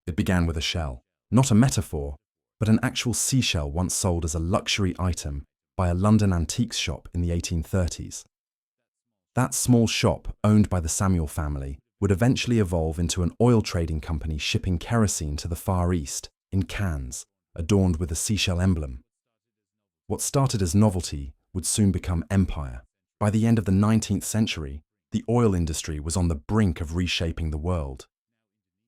It began with a shell, not a metaphor, but an actual seashell once sold as a luxury item by a London antiques shop in the 1830s. That small shop, owned by the Samuel family, would eventually evolve into an oil trading company shipping kerosene to the Far East in cans, adorned with a seashell emblem. What started as novelty would soon become empire. By the end of the 19th century, the oil industry was on the brink of reshaping the world.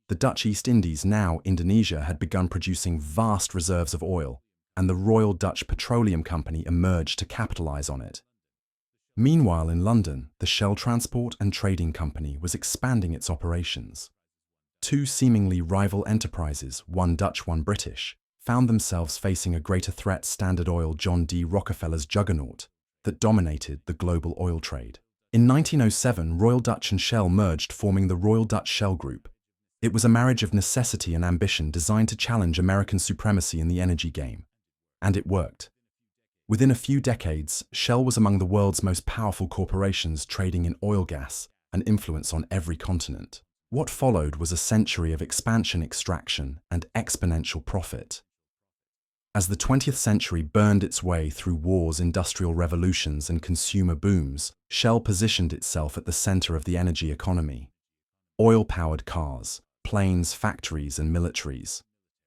The Dutch East Indies, now Indonesia, had begun producing vast reserves of oil, and the Royal Dutch Petroleum Company emerged to capitalize on it. Meanwhile, in London, the Shell Transport and Trading Company was expanding its operations. Two seemingly rival enterprises, one Dutch, one British, found themselves facing a greater threat: Standard Oil, John D. Rockefeller's juggernaut, that dominated the global oil trade. In 1907, Royal Dutch and Shell merged, forming the Royal Dutch Shell Group. It was a marriage of necessity and ambition designed to challenge American supremacy in the energy game. And it worked. Within a few decades, Shell was among the world's most powerful corporations, trading in oil, gas, and influence on every continent. What followed was a century of expansion, extraction, and exponential profit. As the 20th century burned its way through wars, industrial revolutions, and consumer booms, Shell positioned itself at the center of the energy economy. Oil-powered cars, planes, factories, and militaries.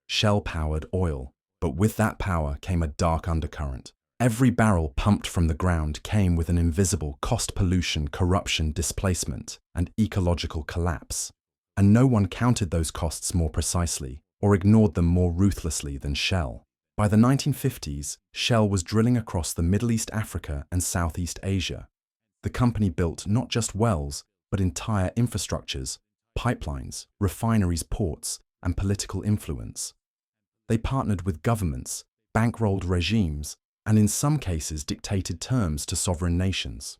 Shell-powered oil, but with that power came a dark undercurrent. Every barrel pumped from the ground came with an invisible cost: pollution, corruption, displacement, and ecological collapse. And no one counted those costs more precisely or ignored them more ruthlessly than Shell. By the 1950s, Shell was drilling across the Middle East, Africa, and Southeast Asia. The company built not just wells, but entire infrastructures, pipelines, refineries, ports, and political influence. They partnered with governments, bankrolled regimes, and in some cases dictated terms to sovereign nations.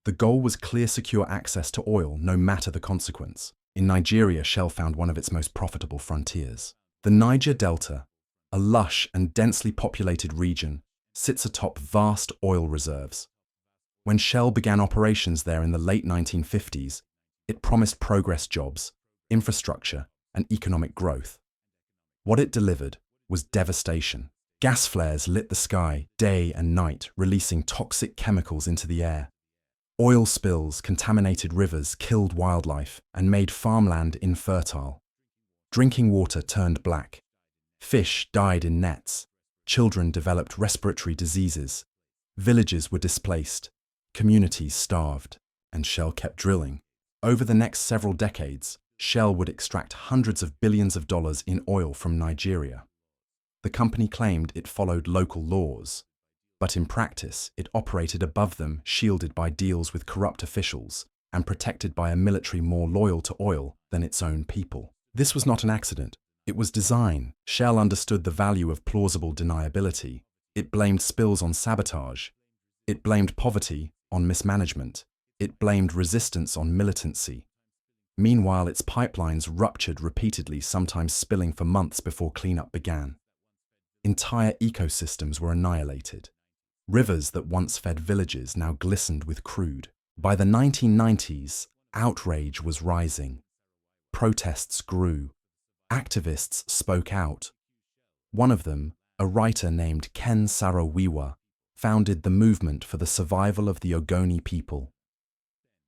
The goal was clear: secure access to oil, no matter the consequence. In Nigeria, Shell found one of its most profitable frontiers. The Niger Delta, a lush and densely populated region, sits atop vast oil reserves. When Shell began operations there in the late 1950s, it promised progress: jobs, infrastructure, and economic growth. What it delivered was devastation. Gas flares lit the sky day and night, releasing toxic chemicals into the air. Oil spills contaminated rivers, killed wildlife, and made farmland infertile. Drinking water turned black. Fish died in nets. Children developed respiratory diseases. Villages were displaced. Communities starved. And Shell kept drilling. Over the next several decades, Shell would extract hundreds of billions of dollars in oil from Nigeria. The company claimed it followed local laws, but in practice it operated above them, shielded by deals with corrupt officials and protected by a military more loyal to oil than its own people. This was not an accident. It was design. Shell understood the value of plausible deniability. It blamed spills on sabotage. It blamed poverty on mismanagement. It blamed resistance on militancy. Meanwhile, its pipelines ruptured repeatedly, sometimes spilling for months before cleanup began. Entire ecosystems were annihilated. Rivers that once fed villages now glistened with crude. By the 1990s, outrage was rising. Protests grew. Activists spoke out. One of them, a writer named Ken Saro-Wiwa, founded the movement for the survival of the Ogoni people.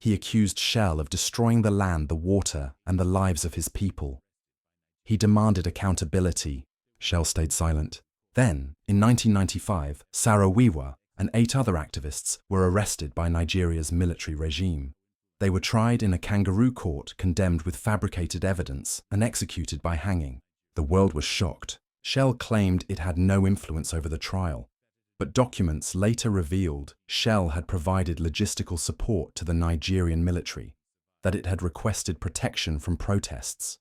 He accused Shell of destroying the land, the water, and the lives of his people. He demanded accountability. Shell stayed silent. Then, in 1995, Saro-Wiwa and 8 other activists were arrested by Nigeria's military regime. They were tried in a kangaroo court, condemned with fabricated evidence, and executed by hanging. The world was shocked. Shell claimed it had no influence over the trial, but documents later revealed Shell had provided logistical support to the Nigerian military, that it had requested protection from protests,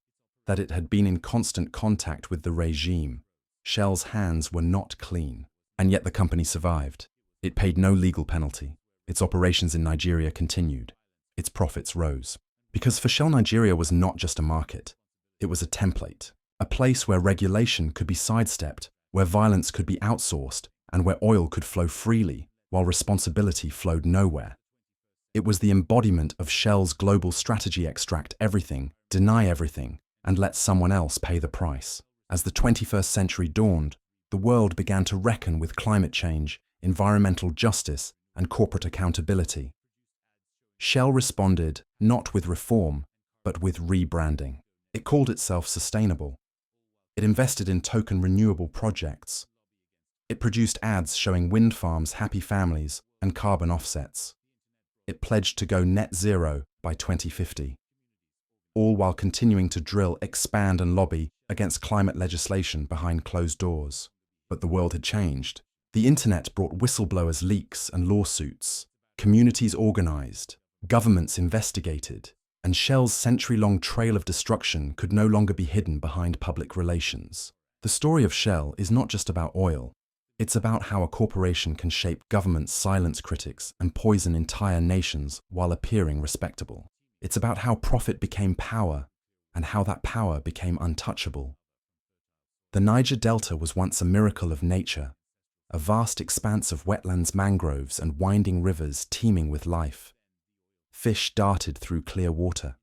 that it had been in constant contact with the regime. Shell's hands were not clean, and yet the company survived. It paid no legal penalty. Its operations in Nigeria continued. Its profits rose. Because for Shell, Nigeria was not just a market. It was a template, a place where regulation could be sidestepped, where violence could be outsourced, and where oil could flow freely, while responsibility flowed nowhere. It was the embodiment of Shell's global strategy: extract everything, deny everything, and let someone else pay the price. As the 21st century dawned, the world began to reckon with climate change, environmental justice, and corporate accountability. Shell responded not with reform, but with rebranding. It called itself sustainable. It invested in token renewable projects. It produced ads showing wind farms, happy families, and carbon offsets. It pledged to go net zero by 2050. All while continuing to drill, expand, and lobby against climate legislation behind closed doors. But the world had changed. The internet brought whistleblowers, leaks, and lawsuits. Communities organized, governments investigated, and Shell's century-long trail of destruction could no longer be hidden behind public relations. The story of Shell is not just about oil. It's about how a corporation can shape governments, silence critics, and poison entire nations while appearing respectable. It's about how profit became power, and how that power became untouchable. The Niger Delta was once a miracle of nature, a vast expanse of wetlands, mangroves, and winding rivers teeming with life. Fish darted through clear water.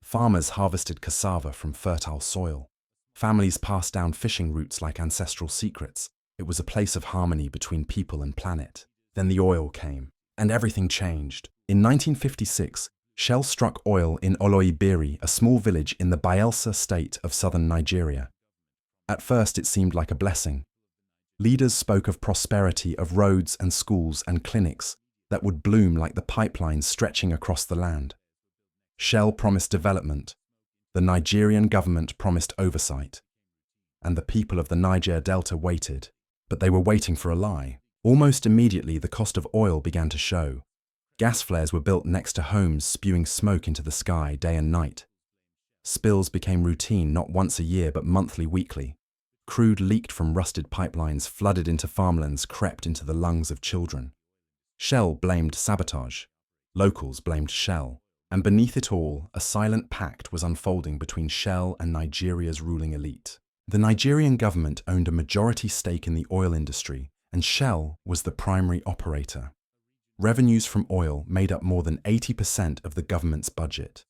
Farmers harvested cassava from fertile soil. Families passed down fishing routes like ancestral secrets. It was a place of harmony between people and planet. Then the oil came, and everything changed. In 1956, Shell struck oil in Oloibiri, a small village in the Bayelsa state of southern Nigeria. At first, it seemed like a blessing. Leaders spoke of prosperity, of roads and schools and clinics that would bloom like the pipelines stretching across the land. Shell promised development. The Nigerian government promised oversight. And the people of the Niger Delta waited. But they were waiting for a lie. Almost immediately, the cost of oil began to show. Gas flares were built next to homes, spewing smoke into the sky day and night. Spills became routine, not once a year, but monthly, weekly. Crude leaked from rusted pipelines, flooded into farmlands, crept into the lungs of children. Shell blamed sabotage. Locals blamed Shell. And beneath it all, a silent pact was unfolding between Shell and Nigeria's ruling elite. The Nigerian government owned a majority stake in the oil industry, and Shell was the primary operator. Revenues from oil made up more than 80% of the government's budget.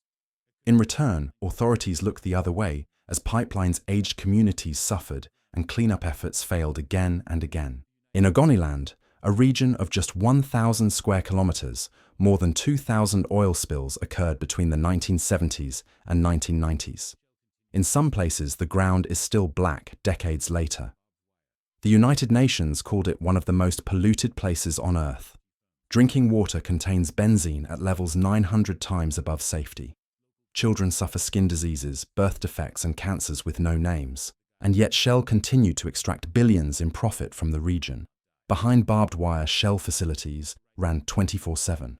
In return, authorities looked the other way as pipelines aged, communities suffered, and cleanup efforts failed again and again. In Ogoniland, a region of just 1,000 square kilometers, more than 2,000 oil spills occurred between the 1970s and 1990s. In some places, the ground is still black decades later. The United Nations called it one of the most polluted places on Earth. Drinking water contains benzene at levels 900 times above safety. Children suffer skin diseases, birth defects, and cancers with no names. And yet Shell continued to extract billions in profit from the region. Behind barbed wire, Shell facilities ran 24/7.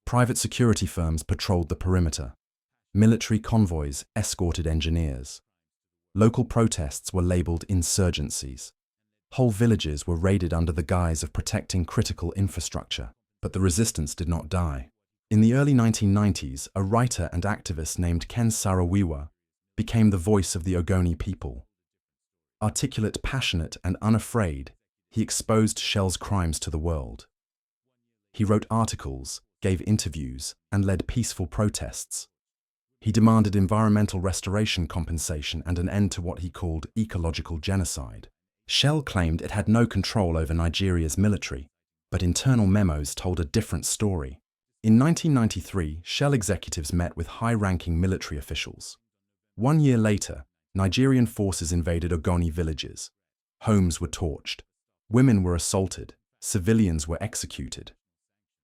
Private security firms patrolled the perimeter. Military convoys escorted engineers. Local protests were labeled insurgencies. Whole villages were raided under the guise of protecting critical infrastructure. But the resistance did not die. In the early 1990s, a writer and activist named Ken Saro-Wiwa became the voice of the Ogoni people. Articulate, passionate, and unafraid, he exposed Shell's crimes to the world. He wrote articles, gave interviews, and led peaceful protests. He demanded environmental restoration compensation and an end to what he called ecological genocide. Shell claimed it had no control over Nigeria's military, but internal memos told a different story. In 1993, Shell executives met with high-ranking military officials. 1 year later, Nigerian forces invaded Ogoni villages. Homes were torched. Women were assaulted. Civilians were executed.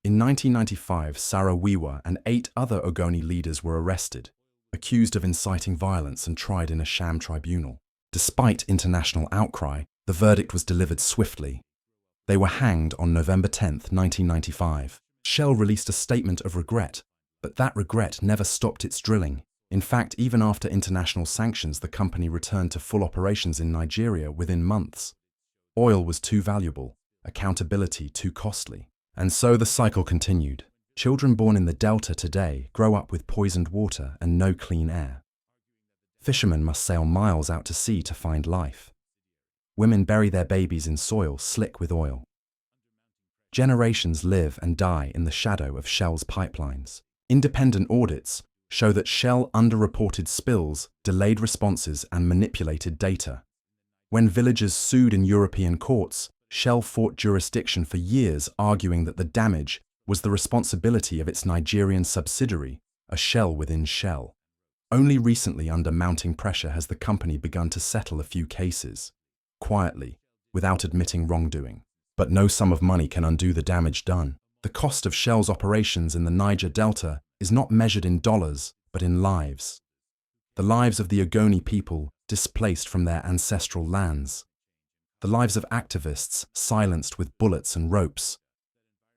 In 1995, Saro-Wiwa and 8 other Ogoni leaders were arrested, accused of inciting violence and tried in a sham tribunal. Despite international outcry, the verdict was delivered swiftly. They were hanged on November 10, 1995. Shell released a statement of regret, but that regret never stopped its drilling. In fact, even after international sanctions, the company returned to full operations in Nigeria within months. Oil was too valuable, accountability too costly. And so the cycle continued. Children born in the Delta today grow up with poisoned water and no clean air. Fishermen must sail miles out to sea to find life. Women bury their babies in soil slick with oil. Generations live and die in the shadow of Shell's pipelines. Independent audits, show that Shell underreported spills, delayed responses, and manipulated data. When villagers sued in European courts, Shell fought jurisdiction for years, arguing that the damage was the responsibility of its Nigerian subsidiary, a shell within Shell. Only recently, under mounting pressure, has the company begun to settle a few cases, quietly, without admitting wrongdoing. But no sum of money can undo the damage done. The cost of Shell's operations in the Niger Delta is not measured in dollars, but in lives. The lives of the Ogoni people displaced from their ancestral lands. The lives of activists silenced with bullets and ropes.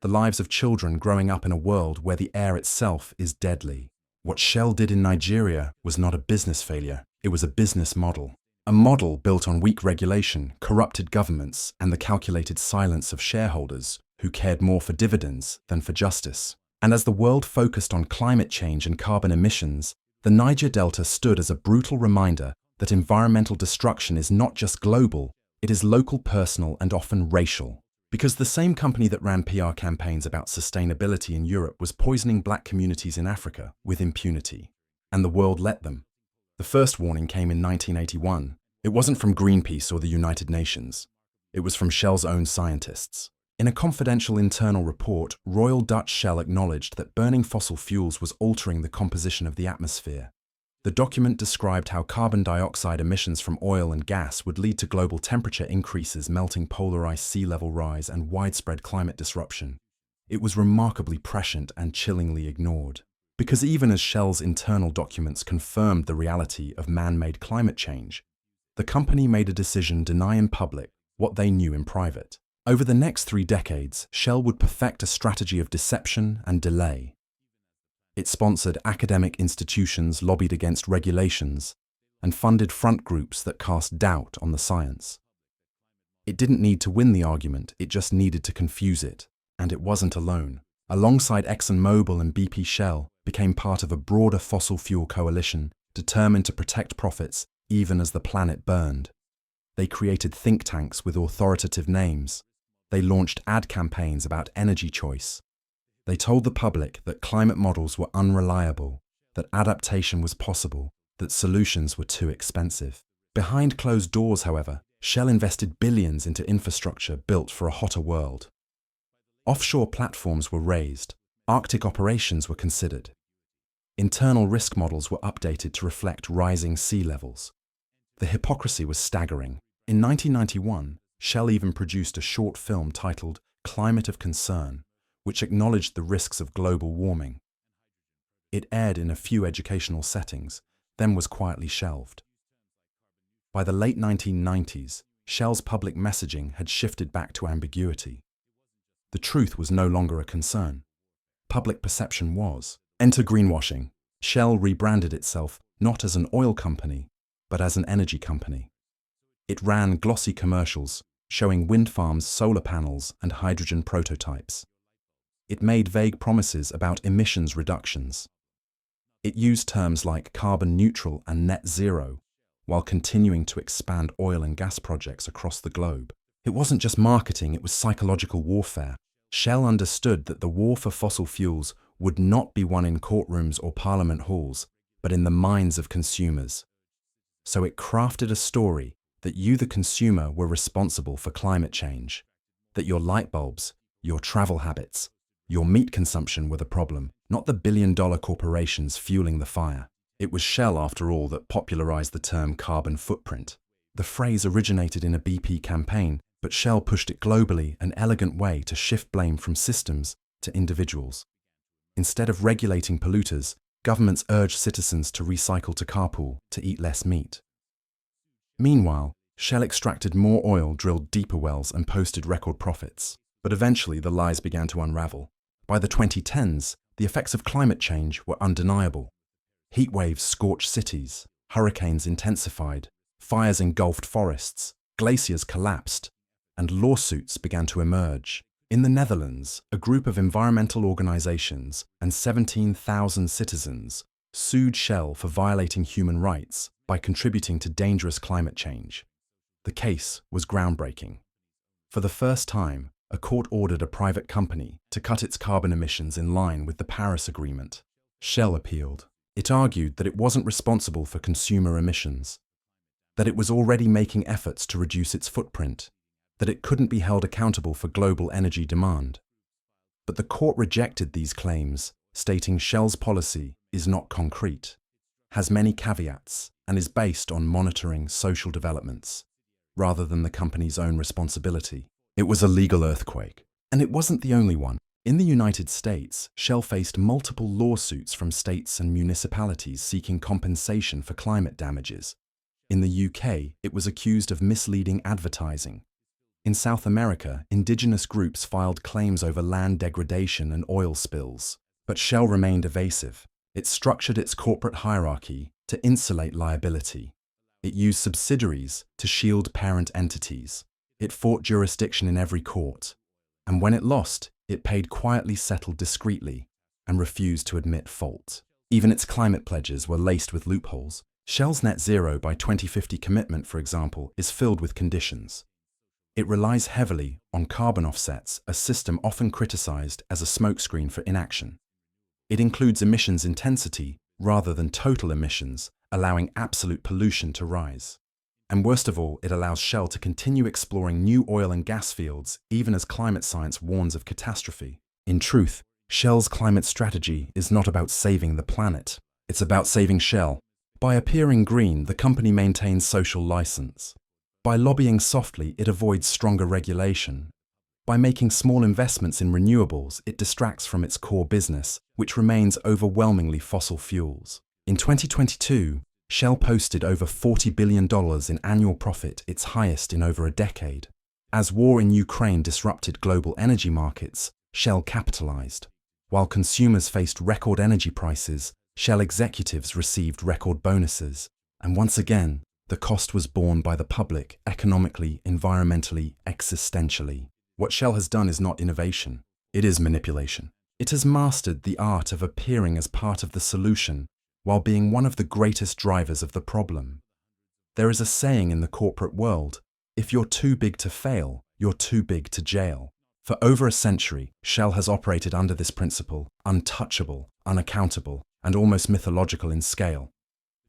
The lives of children growing up in a world where the air itself is deadly. What Shell did in Nigeria was not a business failure, it was a business model. A model built on weak regulation, corrupted governments, and the calculated silence of shareholders who cared more for dividends than for justice. And as the world focused on climate change and carbon emissions, the Niger Delta stood as a brutal reminder that environmental destruction is not just global, it is local, personal, and often racial. Because the same company that ran PR campaigns about sustainability in Europe was poisoning black communities in Africa with impunity. And the world let them. The first warning came in 1981. It wasn't from Greenpeace or the United Nations. It was from Shell's own scientists. In a confidential internal report, Royal Dutch Shell acknowledged that burning fossil fuels was altering the composition of the atmosphere. The document described how carbon dioxide emissions from oil and gas would lead to global temperature increases, melting polar ice, sea level rise, and widespread climate disruption. It was remarkably prescient and chillingly ignored. Because even as Shell's internal documents confirmed the reality of man-made climate change, the company made a decision to deny in public what they knew in private. Over the next 3 decades, Shell would perfect a strategy of deception and delay. It sponsored academic institutions, lobbied against regulations, and funded front groups that cast doubt on the science. It didn't need to win the argument, it just needed to confuse it. And it wasn't alone. Alongside ExxonMobil and BP, Shell became part of a broader fossil fuel coalition determined to protect profits even as the planet burned. They created think tanks with authoritative names. They launched ad campaigns about energy choice. They told the public that climate models were unreliable, that adaptation was possible, that solutions were too expensive. Behind closed doors, however, Shell invested billions into infrastructure built for a hotter world. Offshore platforms were raised, Arctic operations were considered. Internal risk models were updated to reflect rising sea levels. The hypocrisy was staggering. In 1991, Shell even produced a short film titled Climate of Concern, which acknowledged the risks of global warming. It aired in a few educational settings, then was quietly shelved. By the late 1990s, Shell's public messaging had shifted back to ambiguity. The truth was no longer a concern. Public perception was. Enter greenwashing. Shell rebranded itself not as an oil company, but as an energy company. It ran glossy commercials showing wind farms, solar panels, and hydrogen prototypes. It made vague promises about emissions reductions. It used terms like carbon neutral and net zero, while continuing to expand oil and gas projects across the globe. It wasn't just marketing, it was psychological warfare. Shell understood that the war for fossil fuels would not be won in courtrooms or parliament halls, but in the minds of consumers. So it crafted a story that you, the consumer, were responsible for climate change, that your light bulbs, your travel habits, your meat consumption were the problem, not the billion-dollar corporations fueling the fire. It was Shell, after all, that popularized the term carbon footprint. The phrase originated in a BP campaign, but Shell pushed it globally, an elegant way to shift blame from systems to individuals. Instead of regulating polluters, governments urged citizens to recycle, to carpool, to eat less meat. Meanwhile, Shell extracted more oil, drilled deeper wells, and posted record profits. But eventually the lies began to unravel. By the 2010s, the effects of climate change were undeniable. Heat waves scorched cities, hurricanes intensified, fires engulfed forests, glaciers collapsed, and lawsuits began to emerge. In the Netherlands, a group of environmental organizations and 17,000 citizens sued Shell for violating human rights by contributing to dangerous climate change. The case was groundbreaking. For the first time, a court ordered a private company to cut its carbon emissions in line with the Paris Agreement. Shell appealed. It argued that it wasn't responsible for consumer emissions, that it was already making efforts to reduce its footprint, that it couldn't be held accountable for global energy demand. But the court rejected these claims, stating Shell's policy is not concrete, has many caveats, and is based on monitoring social developments, rather than the company's own responsibility. It was a legal earthquake, and it wasn't the only one. In the United States, Shell faced multiple lawsuits from states and municipalities seeking compensation for climate damages. In the UK, it was accused of misleading advertising. In South America, indigenous groups filed claims over land degradation and oil spills. But Shell remained evasive. It structured its corporate hierarchy to insulate liability. It used subsidiaries to shield parent entities. It fought jurisdiction in every court. And when it lost, it paid quietly, settled discreetly, and refused to admit fault. Even its climate pledges were laced with loopholes. Shell's net zero by 2050 commitment, for example, is filled with conditions. It relies heavily on carbon offsets, a system often criticized as a smokescreen for inaction. It includes emissions intensity rather than total emissions, allowing absolute pollution to rise. And worst of all, it allows Shell to continue exploring new oil and gas fields, even as climate science warns of catastrophe. In truth, Shell's climate strategy is not about saving the planet. It's about saving Shell. By appearing green, the company maintains social license. By lobbying softly, it avoids stronger regulation. By making small investments in renewables, it distracts from its core business, which remains overwhelmingly fossil fuels. In 2022, Shell posted over $40 billion in annual profit, its highest in over a decade. As war in Ukraine disrupted global energy markets, Shell capitalized. While consumers faced record energy prices, Shell executives received record bonuses. And once again, the cost was borne by the public, economically, environmentally, existentially. What Shell has done is not innovation. It is manipulation. It has mastered the art of appearing as part of the solution while being one of the greatest drivers of the problem. There is a saying in the corporate world, if you're too big to fail, you're too big to jail. For over a century, Shell has operated under this principle, untouchable, unaccountable, and almost mythological in scale.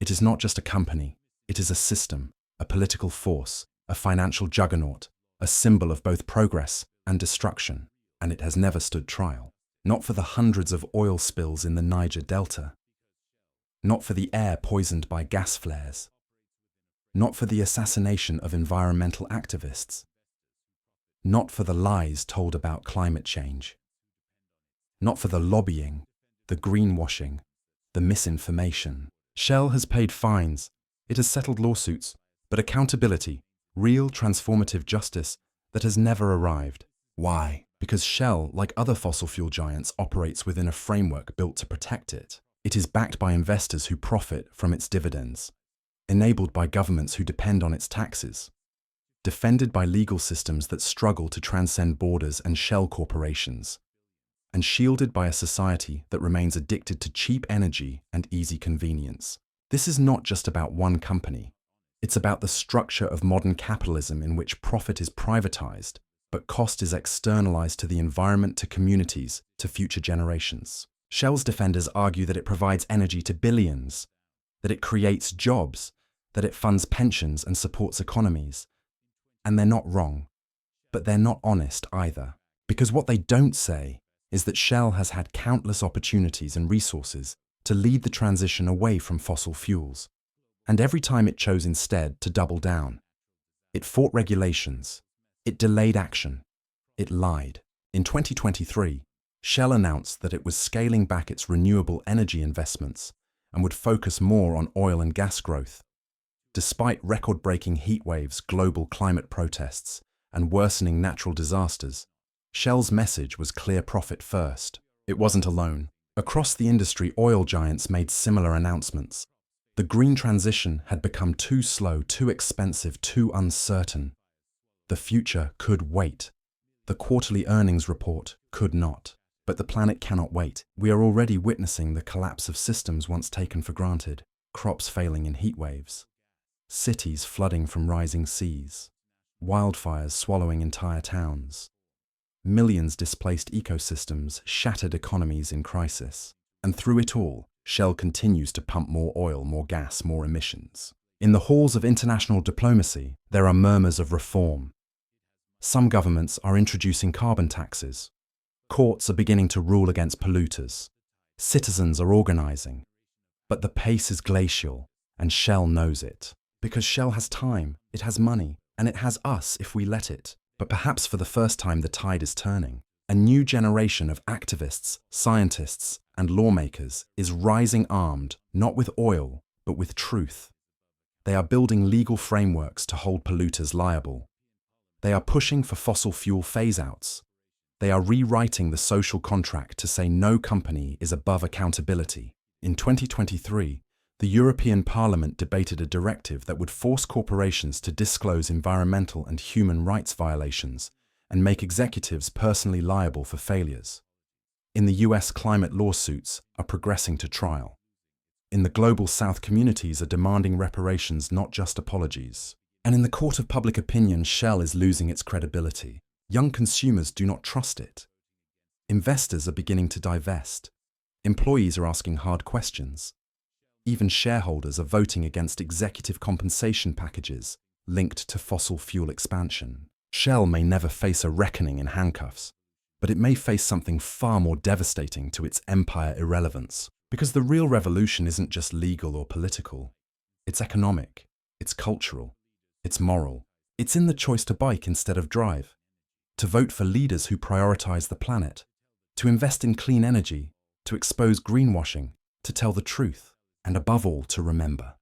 It is not just a company. It is a system, a political force, a financial juggernaut, a symbol of both progress and destruction, and it has never stood trial. Not for the hundreds of oil spills in the Niger Delta. Not for the air poisoned by gas flares. Not for the assassination of environmental activists. Not for the lies told about climate change. Not for the lobbying, the greenwashing, the misinformation. Shell has paid fines. It has settled lawsuits, but accountability, real transformative justice, that has never arrived. Why? Because Shell, like other fossil fuel giants, operates within a framework built to protect it. It is backed by investors who profit from its dividends, enabled by governments who depend on its taxes, defended by legal systems that struggle to transcend borders and shell corporations, and shielded by a society that remains addicted to cheap energy and easy convenience. This is not just about one company. It's about the structure of modern capitalism in which profit is privatized, but cost is externalized to the environment, to communities, to future generations. Shell's defenders argue that it provides energy to billions, that it creates jobs, that it funds pensions and supports economies. And they're not wrong, but they're not honest either. Because what they don't say is that Shell has had countless opportunities and resources to lead the transition away from fossil fuels. And every time it chose instead to double down. It fought regulations. It delayed action. It lied. In 2023, Shell announced that it was scaling back its renewable energy investments and would focus more on oil and gas growth. Despite record-breaking heat waves, global climate protests, and worsening natural disasters, Shell's message was clear: profit first. It wasn't alone. Across the industry, oil giants made similar announcements. The green transition had become too slow, too expensive, too uncertain. The future could wait. The quarterly earnings report could not. But the planet cannot wait. We are already witnessing the collapse of systems once taken for granted. Crops failing in heat waves. Cities flooding from rising seas. Wildfires swallowing entire towns. Millions displaced, ecosystems, shattered economies in crisis. And through it all, Shell continues to pump more oil, more gas, more emissions. In the halls of international diplomacy, there are murmurs of reform. Some governments are introducing carbon taxes. Courts are beginning to rule against polluters. Citizens are organizing. But the pace is glacial, and Shell knows it. Because Shell has time, it has money, and it has us if we let it. But perhaps for the first time the tide is turning. A new generation of activists, scientists, and lawmakers is rising armed, not with oil, but with truth. They are building legal frameworks to hold polluters liable. They are pushing for fossil fuel phase-outs. They are rewriting the social contract to say no company is above accountability. In 2023, the European Parliament debated a directive that would force corporations to disclose environmental and human rights violations and make executives personally liable for failures. In the US, climate lawsuits are progressing to trial. In the Global South, communities are demanding reparations, not just apologies. And in the court of public opinion, Shell is losing its credibility. Young consumers do not trust it. Investors are beginning to divest. Employees are asking hard questions. Even shareholders are voting against executive compensation packages linked to fossil fuel expansion. Shell may never face a reckoning in handcuffs, but it may face something far more devastating to its empire irrelevance. Because the real revolution isn't just legal or political. It's economic, it's cultural, it's moral. It's in the choice to bike instead of drive, to vote for leaders who prioritize the planet, to invest in clean energy, to expose greenwashing, to tell the truth, and above all, to remember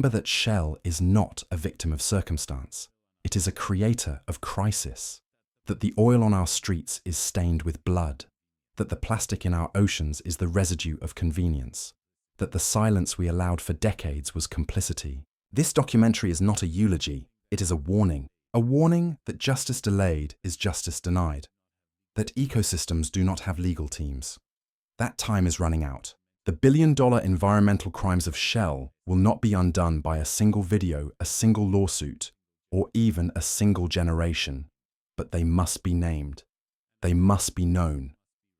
that Shell is not a victim of circumstance. It is a creator of crisis, that the oil on our streets is stained with blood, that the plastic in our oceans is the residue of convenience, that the silence we allowed for decades was complicity. This documentary is not a eulogy, it is a warning that justice delayed is justice denied, that ecosystems do not have legal teams. That time is running out. The billion-dollar environmental crimes of Shell will not be undone by a single video, a single lawsuit, or even a single generation, but they must be named. They must be known.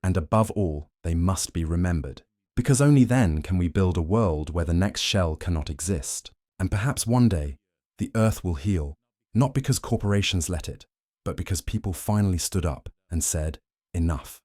And above all, they must be remembered. Because only then can we build a world where the next Shell cannot exist. And perhaps one day, the earth will heal, not because corporations let it, but because people finally stood up and said, enough.